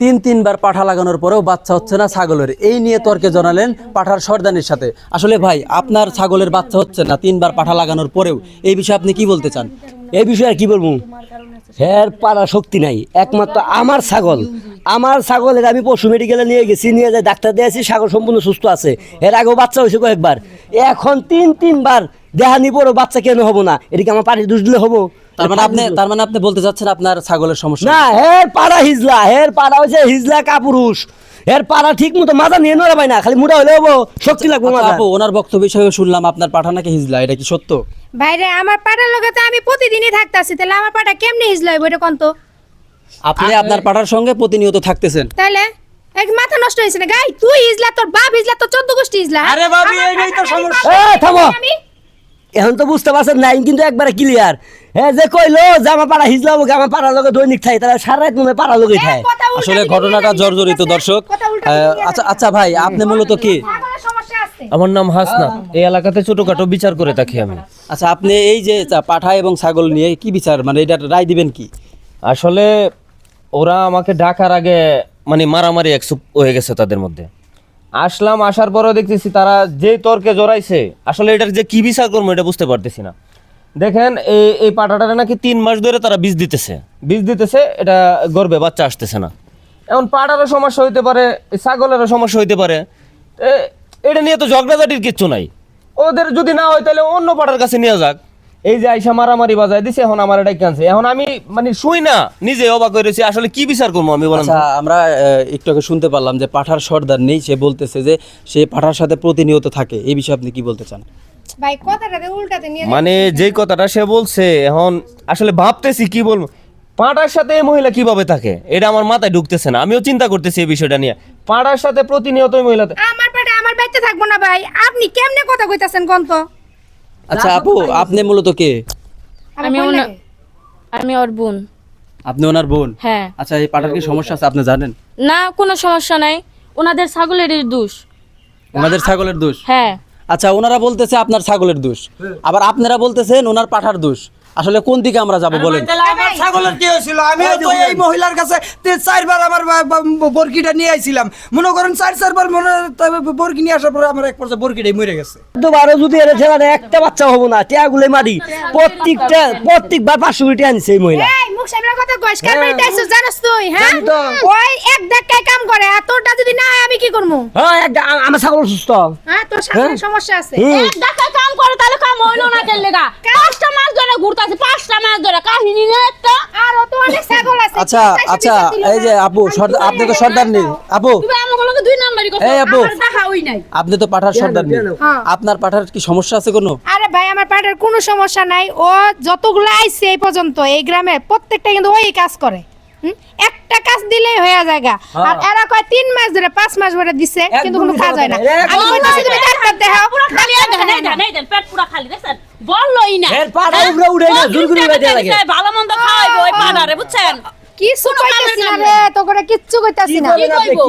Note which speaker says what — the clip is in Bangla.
Speaker 1: তিনবার পাঠা লাগানোর পরেও বাচ্চা হচ্ছে না ছাগলের, এই নিয়ে তর্কে জড়ালেন পাঠার সর্দানির সাথে। আসলে ভাই, আপনার ছাগলের বাচ্চা হচ্ছে না 3বার পাঠা লাগানোর পরেও, এই বিষয়ে আপনি কি বলতে চান?
Speaker 2: এই বিষয়ে আর কি বলবো, হের পারা শক্তি নাই, একমাত্র আমার ছাগলের আমি পশু মেডিকেলে নিয়ে গেছি, নিয়ে যাই ডাক্তার দিয়েছি, ছাগল সম্পূর্ণ সুস্থ আছে। এর আগেও বাচ্চা হয়েছে কয়েকবার, এখন তিনবার দেহানি পরেও বাচ্চা কেন হবো না? এদিকে আমার পানি দোষ দিলে হবো?
Speaker 1: তার মানে আপনি বলতে চাচ্ছেন আপনার ছাগলের সমস্যা
Speaker 2: না, হের পাড়া হয়েছে হিজলা কাপুরুষ। এর পাড়া ঠিক মতো মাজা নিয়ে নড়া পাই না, খালি মুড়া হলে হবো, শক্তি লাগবে মাজা।
Speaker 1: আপু, ওনার বক্তব্য হিসেবে শুনলাম আপনার পাঠা নাকি হিজলা, এটা কি সত্য?
Speaker 3: ভাইরে, আমার পাটার লগে তো আমি প্রতিদিনই থাকতাছি, তাহলে আমার পাটা কেমনে হিজলা হইব এটা কোন তো?
Speaker 1: আপনি আপনার পাঠার সঙ্গে প্রতিনিয়ত থাকতেছেন,
Speaker 3: তাহলে এক মাথা নষ্ট হইছে না গাই? তুই হিজলা, তোর বাপ হিজলা, তোর 14 গোষ্ঠী হিজলা।
Speaker 4: আরে বাবি, এইটাই তো সমস্যা।
Speaker 2: থামো, এখন তো বুঝতে পারছেন নাই, কিন্তু একবারে ক্লিয়ার। হ্যাঁ, যে কইলো যে আমার পাড়া হিজলা হবো, আমার পাড়ার লগে দৈনিক খাই, তারা সারা রাত মনে পাড়ার লগে খায়।
Speaker 1: আসলে ঘটনাটা জর্জরিত দর্শক। আচ্ছা ভাই, আপনি মূলত কি?
Speaker 4: আমার নাম হাসনাত, এই এলাকাতে ছোটখাটো বিচার করে থাকি আমি।
Speaker 1: আচ্ছা, আপনি এই যে পাঠা এবং ছাগল নিয়ে কি বিচার, মানে এটার রায় দিবেন কি?
Speaker 4: আসলে ওরা আমাকে ডাকার আগে মানে মারামারি একসুপ হয়ে গেছে তাদের মধ্যে। আসার পরেও দেখতেছি তারা যে তর্কে জড়াইছে, আসলে এটার যে কি বিচার করবো এটা বুঝতে পারতেছি না। দেখেন, এই পাটাটা নাকি 3 মাস ধরে তারা বীজ দিতেছে, এটা গর্ভে বাচ্চা আসতেছে না। এখন পাটারও সমস্যা হইতে পারে, ছাগলেরও সমস্যা হইতে পারে, এটা নিয়ে তো ঝগড়াঝাটির কিচ্ছু নাই। ওদের যদি না হয় তাহলে অন্য পাটার কাছে নিয়ে যাক। এই যে আইসা মারামারি বাজায় দিছে, এখন আমার এটা কানছে। এখন আমি মানে শুই না, নিজে অবাক হয়েছি, আসলে কি বিচার করবো আমি বলেন।
Speaker 1: আচ্ছা, আমরা একটু আগে শুনতে পারলাম যে পাঠার সর্দার নেই, সে বলতেছে যে সে পাঠার সাথে প্রতিনিয়ত থাকে, এই বিষয়ে আপনি কি বলতে চান?
Speaker 3: ভাই, কথাটাতে উল্টাতে নিয়ে
Speaker 4: মানে যেই কথাটা সে বলছে, এখন আসলে ভাবতেছি কি বলবো, পাঁটার সাথে এই মহিলা কিভাবে থাকে এটা আমার মাথায় ঢুকতেছে না। আমিও চিন্তা করতেছি এই বিষয়টা নিয়ে, পাঁটার সাথে প্রতিনিয়ত এই মহিলা।
Speaker 3: আমার পাটা আমার বাইতে থাকবো না ভাই, আপনি কেমনে কথা কইতাছেন কোন তো?
Speaker 1: আচ্ছা আপু, আপনি মূলত কে?
Speaker 5: আমি ওর বোন।
Speaker 1: আপনি ওনার বোন?
Speaker 5: হ্যাঁ।
Speaker 1: আচ্ছা, এই পাঠার কি সমস্যা আছে আপনি জানেন?
Speaker 5: না, কোনো সমস্যা নাই, ওনাদের ছাগলেরই দোষ।
Speaker 1: ওনাদের ছাগলের দোষ?
Speaker 5: হ্যাঁ।
Speaker 1: আচ্ছা, ওনারা বলতেছে আপনার ছাগলের দোষ, আবার আপনারা বলতেছেন ওনার পাঠার দোষ। আসলে কোন দিকে আমরা যাব বলেন?
Speaker 6: আমার ছাগলের কি হয়েছিল? আমিও তো এই মহিলার কাছে 4বার আমার বরকিটা নিয়ে আইছিলাম। মনে করেন 4বার বরকি নিয়ে আসার পরে আমার এক পর্যায়ে বরকিটাই মরে গেছে।
Speaker 2: দুবারও যদি এর ছেলে একটা বাচ্চা হবো না, টিয়াগুলো মারি, প্রত্যেকবার 500 কোটি আনছে এই মহিলা।
Speaker 3: এই মুখ সামনে কথা কইস, কার বাড়িতে আইছস জানোস তুই? হ্যাঁ, ওই এক ধাক্কায় কাম করে, আর তোরটা যদি না হয় আমি কি করব?
Speaker 2: হ্যাঁ, আমার ছাগল সুস্থ।
Speaker 3: হ্যাঁ, তোর সাথে সমস্যা আছে।
Speaker 5: এক ডাকায় কাম করে, তাহলে কাম হইলো না কেন লেগা? 5টা মাস ধরে ঘুরতাছে, 5টা মাস ধরে কাহিনী না একটা।
Speaker 3: আর ও তো অনেক ছাগল আছে।
Speaker 1: আচ্ছা, এই যে আপু, আপনি তো সর্দার নেই আপু।
Speaker 5: তুমি আমাকে লগে 2 নাম্বারই কথা।
Speaker 1: এই আপু,
Speaker 3: আমার দেখা হই নাই।
Speaker 1: আপনি তো পাঠার সর্দার নেই, আপনার পাঠার কি সমস্যা আছে কোনো?
Speaker 3: আরে ভাই, আমার পাটার কোনো সমস্যা নাই, ও যতগুলো আইছে এই পর্যন্ত এই গ্রামে প্রত্যেকটা কিন্তু ওই কাজ করে। একটা কাজ দিলেই হয়ে যায়গা। আর এরা কয় 3 মাস ধরে 5 মাস ধরে দিছে, কিন্তু কোনো কাজ হয় না। আমি কইতাছি তুমি ডাক্তার দেখাও।
Speaker 5: পুরো খালি দেন, পেট পুরো খালি দেখছেন, বললই না।
Speaker 2: এর পাড়া উড়ে না, জোর করে বাইতে লাগে।
Speaker 5: ভালো মন্দ খাওয়াইবো ওই পাড়ারে, বুঝছেন?
Speaker 3: কিছু কইতাছি না রে, তো করে কিচ্ছু কইতাছি না।
Speaker 5: কি কইবো?